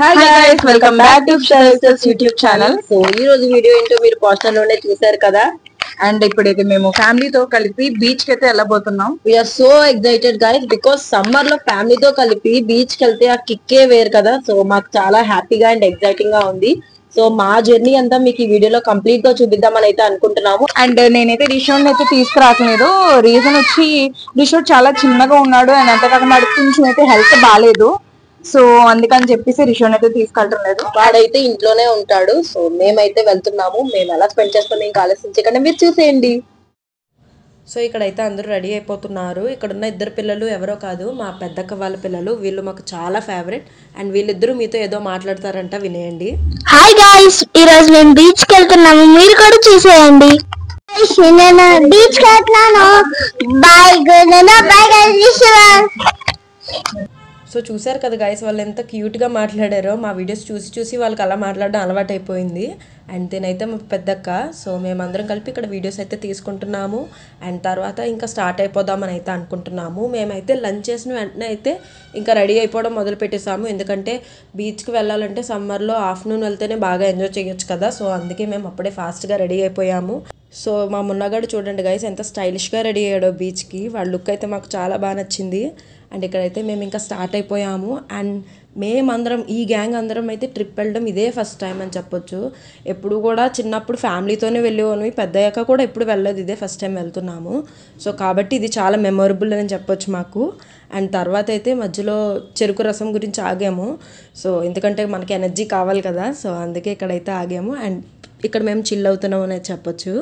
Hi guys, welcome back to Shahisters YouTube channel. So ఈ రోజు video ఏంటో మీరు పోస్టర్ లోనే చూసారు కదా. అండ్ ఇప్పుడైతే మేము ఫ్యామిలీతో కలిపి బీచ్ కి అయితే వెళ్ళబోతున్నాం. We're so excited guys because summer లో ఫ్యామిలీతో కలిపి బీచ్ కి వెళ్తే ఆ కిక్కే వేరు కదా. సో మాకు చాలా హ్యాపీగా అండ్ ఎక్సైటింగ్ గా ఉంది. సో మా జర్నీ అంతా మీకు ఈ వీడియోలో కంప్లీట్ గా చూపిద్దామని అయితే అనుకుంటున్నాము. అండ్ నేనైతే రిషోడ్ అయితే తీసుకురావట్లేదు. రీజన్ వచ్చి రిషోడ్ చాలా చిన్నగా ఉన్నాడు అండ్ అంతేకాకుండా కొంచెం అయితే హెల్త్ బాగాలేదు. సో అందుకని చెప్పేసి రిషోడ్ అయితే తీసుకెళ్ళటం లేదు. వాడైతే ఇంట్లోనే ఉంటాడు. సో మేమైతే వెళ్తున్నాము. మేము ఎలా స్పెండ్ చేస్తాం ఇంకా ఆలోచించకండి, మీరు చూసేయండి. సో ఇక్కడైతే అందరూ రెడీ అయిపోతున్నారు. ఇక్కడ ఉన్న ఇద్దరు పిల్లలు ఎవరో కాదు, మా పెద్దక్క వాళ్ళ పిల్లలు. వీళ్ళు మాకు చాలా ఫేవరెట్ అండ్ వీళ్ళిద్దరూ మీతో ఏదో మాట్లాడతారంట, వినేయండి. హాయ్ గైస్, ఈ రోజు మేము బీచ్ కి వెళ్తున్నాము, మీరు కూడా చూసేయండి. నేను బీచ్ కి వెళ్తున్నాను. Bye guys. సో చూసారు కదా గైస్, వాళ్ళు ఎంత క్యూట్గా మాట్లాడారో. మా వీడియోస్ చూసి చూసి వాళ్ళకి అలా మాట్లాడడం అలవాటు అయిపోయింది. అండ్ తినైతే మా పెద్దక్క. సో మేమందరం కలిపి ఇక్కడ వీడియోస్ అయితే తీసుకుంటున్నాము. అండ్ తర్వాత ఇంకా స్టార్ట్ అయిపోదామని అయితే అనుకుంటున్నాము. మేమైతే లంచ్ చేసిన వెంటనే అయితే ఇంకా రెడీ అయిపోవడం మొదలు పెట్టేసాము. ఎందుకంటే బీచ్కి వెళ్ళాలంటే సమ్మర్లో ఆఫ్టర్నూన్ వెళ్తేనే బాగా ఎంజాయ్ చేయొచ్చు కదా. సో అందుకే మేము అప్పుడే ఫాస్ట్గా రెడీ అయిపోయాము. సో మా మున్నగాడు చూడండి గైస్ ఎంత స్టైలిష్గా రెడీ అయ్యాడో బీచ్కి. వాళ్ళ లుక్ అయితే మాకు చాలా బాగా నచ్చింది. అండ్ ఇక్కడైతే మేము ఇంకా స్టార్ట్ అయిపోయాము. అండ్ మేమందరం ఈ గ్యాంగ్ అందరం అయితే ట్రిప్ వెళ్ళడం ఇదే ఫస్ట్ టైం అని చెప్పొచ్చు. ఎప్పుడు కూడా చిన్నప్పుడు ఫ్యామిలీతోనే వెళ్ళేవాళ్ళం, పెద్దయ్యాక కూడా ఎప్పుడు వెళ్ళలేదు, ఇదే ఫస్ట్ టైం వెళ్తున్నాము. సో కాబట్టి ఇది చాలా మెమొరబుల్ అని చెప్పొచ్చు మాకు. అండ్ తర్వాత అయితే మధ్యలో చెరుకు రసం గురించి ఆగాము. సో ఎందుకంటే మనకి ఎనర్జీ కావాలి కదా. సో అందుకే ఇక్కడైతే ఆగాము. అండ్ ఇక్కడ మేము చిల్ అవుతున్నాం అనేది చెప్పొచ్చు.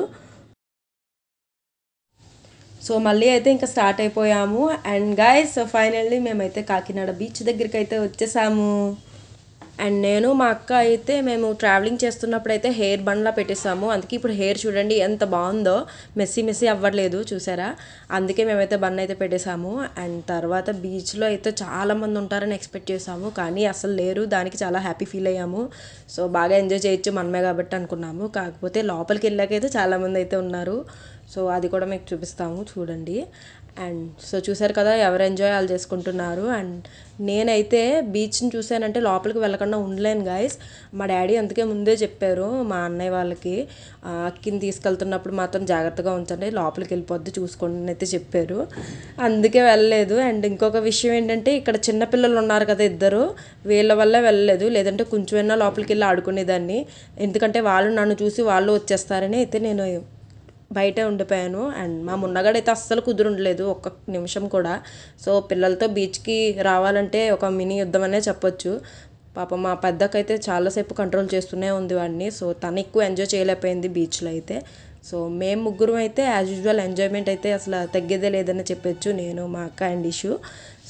సో మళ్ళీ అయితే ఇంకా స్టార్ట్ అయిపోయాము. అండ్ గైస్ ఫైనల్లీ మేమైతే కాకినాడ బీచ్ దగ్గరికి అయితే వచ్చేసాము. అండ్ నేను మా అక్క అయితే మేము ట్రావెలింగ్ చేస్తున్నప్పుడు అయితే హెయిర్ బండ్లా పెట్టేసాము. అందుకే ఇప్పుడు హెయిర్ చూడండి ఎంత బాగుందో, మెస్సీ అవ్వట్లేదు చూసారా. అందుకే మేమైతే బన్ అయితే పెట్టేసాము. అండ్ తర్వాత బీచ్లో అయితే చాలామంది ఉంటారని ఎక్స్పెక్ట్ చేసాము, కానీ అసలు లేరు. దానికి చాలా హ్యాపీ ఫీల్ అయ్యాము. సో బాగా ఎంజాయ్ చేయొచ్చు మనమే కాబట్టి అనుకున్నాము. కాకపోతే లోపలికి వెళ్ళాకైతే చాలామంది అయితే ఉన్నారు. సో అది కూడా మీకు చూపిస్తాము చూడండి. అండ్ సో చూసారు కదా ఎవరు ఎంజాయ్ వాళ్ళు చేసుకుంటున్నారు. అండ్ నేనైతే బీచ్ని చూసానంటే లోపలికి వెళ్ళకుండా ఉండలేను గైస్. మా డాడీ అందుకే ముందే చెప్పారు మా అన్నయ్య వాళ్ళకి, అక్కిని తీసుకెళ్తున్నప్పుడు మాత్రం జాగ్రత్తగా ఉంచండి, లోపలికి వెళ్ళిపోద్ది చూసుకోండి అని అయితే చెప్పారు. అందుకే వెళ్ళలేదు. అండ్ ఇంకొక విషయం ఏంటంటే ఇక్కడ చిన్నపిల్లలు ఉన్నారు కదా ఇద్దరు, వీళ్ళ వల్ల వెళ్ళలేదు. లేదంటే కొంచెమైనా లోపలికి వెళ్ళి ఆడుకునేదాన్ని. ఎందుకంటే వాళ్ళు నన్ను చూసి వాళ్ళు వచ్చేస్తారని అయితే నేను బయటే ఉండిపోయాను. అండ్ మా మున్నగాడైతే అస్సలు కుదురుండలేదు ఒక్క నిమిషం కూడా. సో పిల్లలతో బీచ్కి రావాలంటే ఒక మినీ యుద్ధం అనే చెప్పొచ్చు. పాపం మా పెద్దకైతే చాలాసేపు కంట్రోల్ చేస్తూనే ఉంది వాడిని. సో తను ఎక్కువ ఎంజాయ్ చేయలేకపోయింది బీచ్లో అయితే. సో మేము ముగ్గురం అయితే యాజ్ యూజువల్ ఎంజాయ్మెంట్ అయితే అసలు తగ్గేదే లేదని చెప్పొచ్చు, నేను మా అక్క అండ్ ఇషు.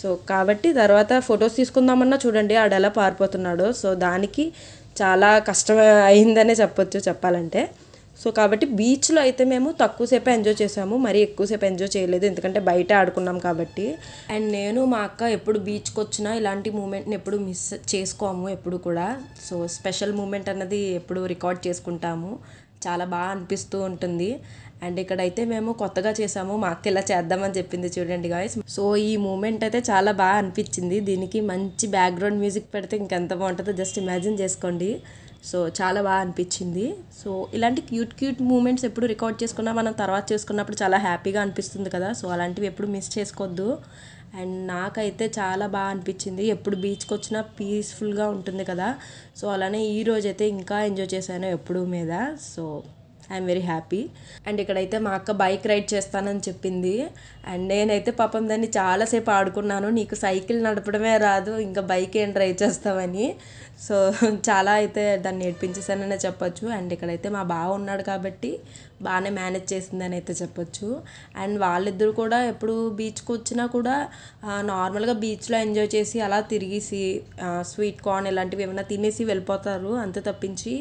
సో కాబట్టి తర్వాత ఫొటోస్ తీసుకుందామన్నా చూడండి ఆడు ఎలా పారిపోతున్నాడో. సో దానికి చాలా కష్టం అయిందనే చెప్పొచ్చు చెప్పాలంటే. సో కాబట్టి బీచ్లో అయితే మేము తక్కువసేపు ఎంజాయ్ చేసాము, మరీ ఎక్కువసేపు ఎంజాయ్ చేయలేదు, ఎందుకంటే బయట ఆడుకున్నాం కాబట్టి. అండ్ నేను మా అక్క ఎప్పుడు బీచ్కి వచ్చినా ఇలాంటి మూమెంట్ని ఎప్పుడు మిస్ చేసుకోము ఎప్పుడు కూడా. సో స్పెషల్ మూమెంట్ అన్నది ఎప్పుడు రికార్డ్ చేసుకుంటాము, చాలా బాగా అనిపిస్తూ ఉంటుంది. అండ్ ఇక్కడైతే మేము కొత్తగా చేసాము, మా అక్క ఇలా చేద్దామని చెప్పింది చూడండి గాయస్. సో ఈ మూమెంట్ అయితే చాలా బాగా అనిపించింది. దీనికి మంచి బ్యాక్గ్రౌండ్ మ్యూజిక్ పెడితే ఇంకెంత బాగుంటుందో జస్ట్ ఇమాజిన్ చేసుకోండి. సో చాలా బాగా అనిపించింది. సో ఇలాంటి క్యూట్ మూమెంట్స్ ఎప్పుడు రికార్డ్ చేసుకున్నా మనం తర్వాత చేసుకున్నప్పుడు చాలా హ్యాపీగా అనిపిస్తుంది కదా. సో అలాంటివి ఎప్పుడు మిస్ చేసుకోవద్దు. అండ్ నాకైతే చాలా బాగా అనిపించింది. ఎప్పుడు బీచ్కి వచ్చినా పీస్ఫుల్గా ఉంటుంది కదా. సో అలానే ఈరోజైతే ఇంకా ఎంజాయ్ చేశాను ఎప్పుడు మీద. So I'm very happy. And ఇక్కడైతే మా అక్క బైక్ రైడ్ చేస్తానని చెప్పింది. అండ్ నేనైతే పాపం దాన్ని చాలాసేపు ఆడుకున్నాను, నీకు సైకిల్ నడపడమే రాదు ఇంకా బైక్ ఏం డ్రైవ్ చేస్తామని. సో చాలా అయితే దాన్ని నేర్పించేసాననే చెప్పొచ్చు. అండ్ ఇక్కడైతే మా బావ ఉన్నాడు కాబట్టి బాగానే మేనేజ్ చేసిందని అయితే చెప్పొచ్చు. అండ్ వాళ్ళిద్దరు కూడా ఎప్పుడు బీచ్కి వచ్చినా కూడా నార్మల్గా బీచ్లో ఎంజాయ్ చేసి అలా తిరిగేసి స్వీట్ కార్న్ ఇలాంటివి ఏమైనా తినేసి వెళ్ళిపోతారు, అంతే తప్పించి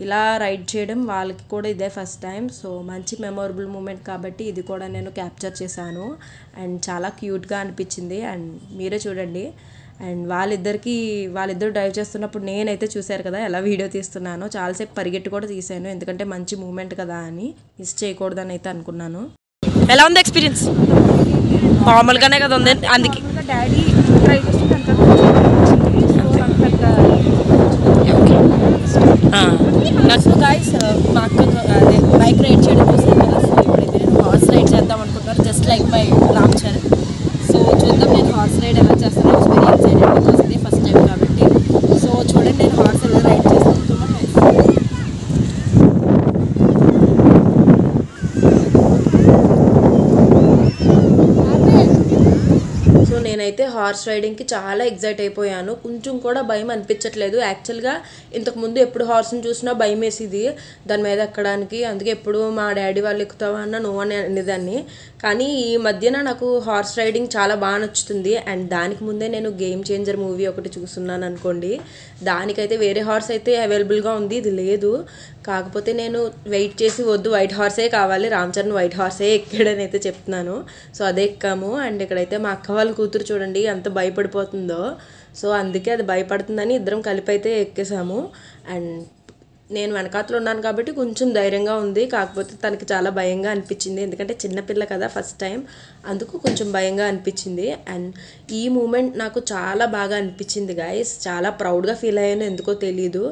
ఇలా రైడ్ చేయడం వాళ్ళకి కూడా ఇదే ఫస్ట్ టైం. సో మంచి మెమొరబుల్ మూమెంట్ కాబట్టి ఇది కూడా నేను క్యాప్చర్ చేశాను. అండ్ చాలా క్యూట్గా అనిపించింది. అండ్ మీరే చూడండి. అండ్ వాళ్ళిద్దరు డ్రైవ్ చేస్తున్నప్పుడు నేనైతే చూశారు కదా ఎలా వీడియో తీస్తున్నానో, చాలాసేపు పరిగెట్టి కూడా తీసాను, ఎందుకంటే మంచి మూమెంట్ కదా అని మిస్ చేయకూడదని అయితే అనుకున్నాను. ఎలా ఉంది ఎక్స్పీరియన్స్? మామూలుగానే కదా ఉంది, అందుకే డాడీ డ్రైవ్ చేస్తే గైస్ మా అక్క అదే బైక్ రైడ్ చేయడం చూసాను కదా. సో ఇప్పుడైతే నేను హార్స్ రైడ్ చేద్దాం అనుకుంటున్నాను, just like my Ram Charan. So చూద్దాం నేను హార్స్ రైడ్ ఎలా చేస్తాను. ఇట్స్ వెరీ ఎక్సైటెడ్ బికాస్ ఇది ఫస్ట్ టైం కాబట్టి. సో చూడండి నేను హార్స్ ఎలా రైడ్ చేస్తాను. సో నేనైతే హార్స్ రైడింగ్కి చాలా ఎగ్జైట్ అయిపోయాను. కొంచెం కూడా భయం అనిపించట్లేదు. యాక్చువల్గా ఇంతకుముందు ఎప్పుడు హార్స్ని చూసినా భయం వేసేది దాని మీద ఎక్కడానికి. అందుకే ఎప్పుడు మా డాడీ వాళ్ళు ఎక్కుతావా అన్న నువ్వు అని అనేదాన్ని. కానీ ఈ మధ్యన నాకు హార్స్ రైడింగ్ చాలా బాగా నచ్చుతుంది. అండ్ దానికి ముందే నేను గేమ్ చేంజర్ మూవీ ఒకటి చూస్తున్నాను అనుకోండి. దానికైతే వేరే హార్స్ అయితే అవైలబుల్గా ఉంది, ఇది లేదు. కాకపోతే నేను వెయిట్ చేసి వద్దు వైట్ హార్సే కావాలి, రామ్ చరణ్ వైట్ హార్సే ఎక్కాడని అయితే చెప్తున్నాను. సో అదే ఎక్కాము. అండ్ ఇక్కడైతే మా అక్క వాళ్ళ కూతురు చూడండి ఎంత భయపడిపోతుందో. సో అందుకే అది భయపడుతుందని ఇద్దరం కలిపి అయితే ఎక్కేసాము. అండ్ నేను వెనకాతలో ఉన్నాను కాబట్టి కొంచెం ధైర్యంగా ఉంది. కాకపోతే తనకి చాలా భయంగా అనిపించింది, ఎందుకంటే చిన్నపిల్ల కదా ఫస్ట్ టైం, అందుకు కొంచెం భయంగా అనిపించింది. అండ్ ఈ మూమెంట్ నాకు చాలా బాగా అనిపించింది గైస్, చాలా ప్రౌడ్గా ఫీల్ అయ్యాను. ఎందుకో తెలీదు.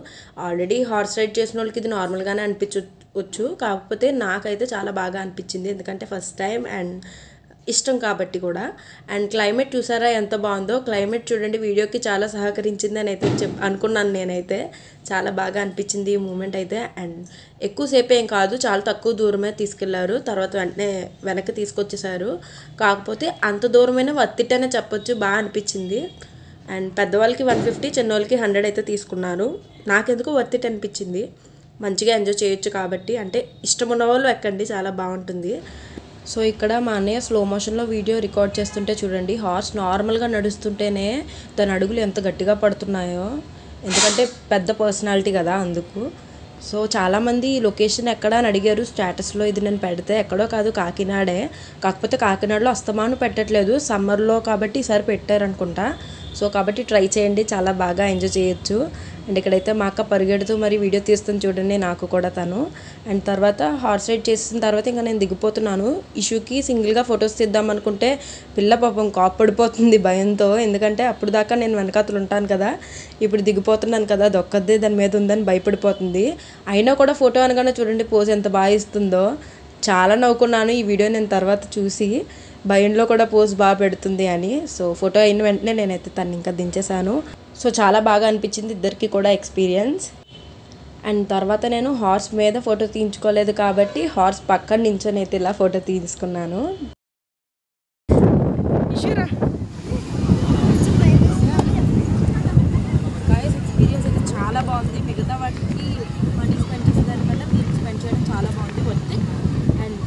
ఆల్రెడీ హార్స్ రైడ్ చేసిన వాళ్ళకి ఇది నార్మల్గానే అనిపించవచ్చు, కాకపోతే నాకైతే చాలా బాగా అనిపించింది ఎందుకంటే ఫస్ట్ టైం అండ్ ఇష్టం కాబట్టి కూడా. అండ్ క్లైమేట్ చూసారా ఎంత బాగుందో. క్లైమేట్ చూడండి వీడియోకి చాలా సహకరించింది అని అయితే అనుకున్నాను నేనైతే. చాలా బాగా అనిపించింది ఈ మూమెంట్ అయితే. అండ్ ఎక్కువసేపు ఏం కాదు, చాలా తక్కువ దూరమే తీసుకెళ్లారు, తర్వాత వెంటనే వెనక్కి తీసుకొచ్చేసారు. కాకపోతే అంత దూరమైనా వర్తిట్టనే చెప్పొచ్చు, బాగా అనిపించింది. అండ్ పెద్దవాళ్ళకి 150, చిన్నవాళ్ళకి 100 అయితే తీసుకున్నారు. నాకెందుకు వర్తిట్ అనిపించింది, మంచిగా ఎంజాయ్ చేయొచ్చు కాబట్టి. అంటే ఇష్టం ఉన్న వాళ్ళు ఎక్కండి, చాలా బాగుంటుంది. సో ఇక్కడ మా అన్నయ్య స్లో మోషన్లో వీడియో రికార్డ్ చేస్తుంటే చూడండి, హార్స్ నార్మల్గా నడుస్తుంటేనే దాని అడుగులు ఎంత గట్టిగా పడుతున్నాయో, ఎందుకంటే పెద్ద పర్సనాలిటీ కదా అందుకు. సో చాలామంది లొకేషన్ ఎక్కడ అని అడిగారు స్టేటస్లో, ఇది నేను పెడితే ఎక్కడో కాదు కాకినాడే. కాకపోతే కాకినాడలో అస్తమాను పెట్టట్లేదు, సమ్మర్లో కాబట్టి ఈసారి పెట్టారనుకుంటా. సో కాబట్టి ట్రై చేయండి, చాలా బాగా ఎంజాయ్ చేయొచ్చు. అండ్ ఇక్కడైతే మా అక్క పరిగెడుతూ మరి వీడియో తీస్తుంది చూడండి, నాకు కూడా తను. అండ్ తర్వాత హార్స్ రైడ్ చేసిన తర్వాత ఇంకా నేను దిగిపోతున్నాను. ఇష్యూకి సింగిల్గా ఫొటోస్ తీద్దాం అనుకుంటే పిల్ల పాపం కాపడిపోతుంది భయంతో, ఎందుకంటే అప్పుడు దాకా నేను వెనకాతలు ఉంటాను కదా, ఇప్పుడు దిగిపోతున్నాను కదా, దొక్కద్దే దాని మీద ఉందని భయపడిపోతుంది. అయినా కూడా ఫోటో అనగానే చూడండి పోజ్ ఎంత బాగా ఇస్తుందో. చాలా నవ్వుకున్నాను ఈ వీడియో నేను తర్వాత చూసి, భయంలో కూడా పోజ్ బాగా పెడుతుంది అని. సో ఫోటో అయిన వెంటనే నేనైతే తను ఇంకా దించేశాను. సో చాలా బాగా అనిపించింది ఇద్దరికి కూడా ఎక్స్పీరియన్స్. అండ్ తర్వాత నేను హార్స్ మీద ఫోటో తీయించుకోలేదు కాబట్టి హార్స్ పక్కన నించొని అయితే ఇలా ఫోటో తీసుకున్నాను. ఎక్స్పీరియన్స్ అయితే చాలా బాగుంది. మిగతా వాటికి మనీ స్పెండ్ చేసేదానికన్నా దీనికి స్పెండ్ చేయడం చాలా బాగుంది, వర్త్ ఇట్. అండ్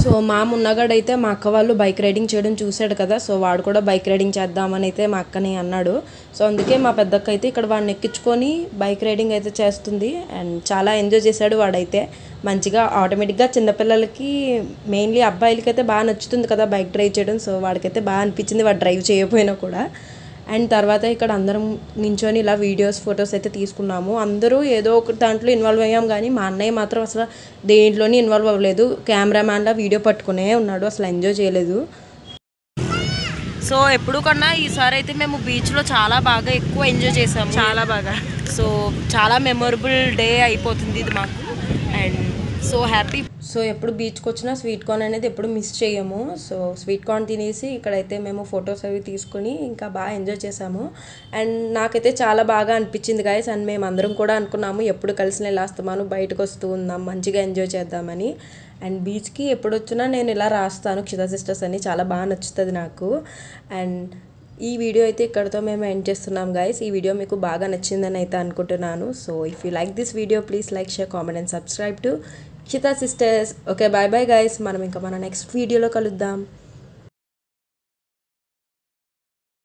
సో మా మున్నగాడైతే మా అక్క వాళ్ళు బైక్ రైడింగ్ చేయడం చూశాడు కదా, సో వాడు కూడా బైక్ రైడింగ్ చేద్దామని అయితే మా అక్కని అన్నాడు. సో అందుకే మా పెద్దక్క అయితే ఇక్కడ వాడిని ఎక్కించుకొని బైక్ రైడింగ్ అయితే చేస్తుంది. అండ్ చాలా ఎంజాయ్ చేశాడు వాడైతే మంచిగా. ఆటోమేటిక్గా చిన్నపిల్లలకి మెయిన్లీ అబ్బాయిలకి అయితే బాగా నచ్చుతుంది కదా బైక్ డ్రైవ్ చేయడం. సో వాడికైతే బాగా అనిపించింది, వాడు డ్రైవ్ చేయకపోయినా కూడా. అండ్ తర్వాత ఇక్కడ అందరం నించొని ఇలా వీడియోస్ ఫొటోస్ అయితే తీసుకున్నాము. అందరూ ఏదో ఒక దాంట్లో ఇన్వాల్వ్ అయ్యాం, కానీ మా అన్నయ్య మాత్రం అసలు దేంట్లోని ఇన్వాల్వ్ అవ్వలేదు. కెమెరామ్యాన్లా వీడియో పట్టుకునే ఉన్నాడు, అసలు ఎంజాయ్ చేయలేదు. సో ఎప్పుడు కన్నా ఈసారి అయితే మేము బీచ్లో చాలా బాగా ఎక్కువ ఎంజాయ్ చేసాము, చాలా బాగా. సో చాలా మెమొరబుల్ డే అయిపోతుంది ఇది మాకు. And so happy. సో ఎప్పుడు బీచ్కి వచ్చినా స్వీట్ కార్న్ అనేది ఎప్పుడు మిస్ చేయము. సో స్వీట్ కార్న్ తినేసి ఇక్కడైతే మేము ఫొటోస్ అవి తీసుకొని ఇంకా బాగా ఎంజాయ్ చేసాము. అండ్ నాకైతే చాలా బాగా అనిపించింది గైస్. అండ్ మేము అందరం కూడా అనుకున్నాము ఎప్పుడు కలిసి ఇలా వస్తాము, బయటకు వస్తూ ఉందాం, మంచిగా ఎంజాయ్ చేద్దామని. అండ్ బీచ్కి ఎప్పుడు వచ్చినా నేను ఇలా రాస్తాను క్షిత సిస్టర్స్ అని, చాలా బాగా నచ్చుతుంది నాకు. అండ్ ఈ వీడియో అయితే ఇక్కడతో మేము ఎండ్ చేస్తున్నాం గైస్. ఈ వీడియో మీకు బాగా నచ్చిందని అయితే అనుకుంటున్నాను. So if you like this video please like, share, comment and subscribe to Kshitha sisters. Okay, bye bye guys. మనం ఇంకా మన నెక్స్ట్ వీడియోలో కలుద్దాం.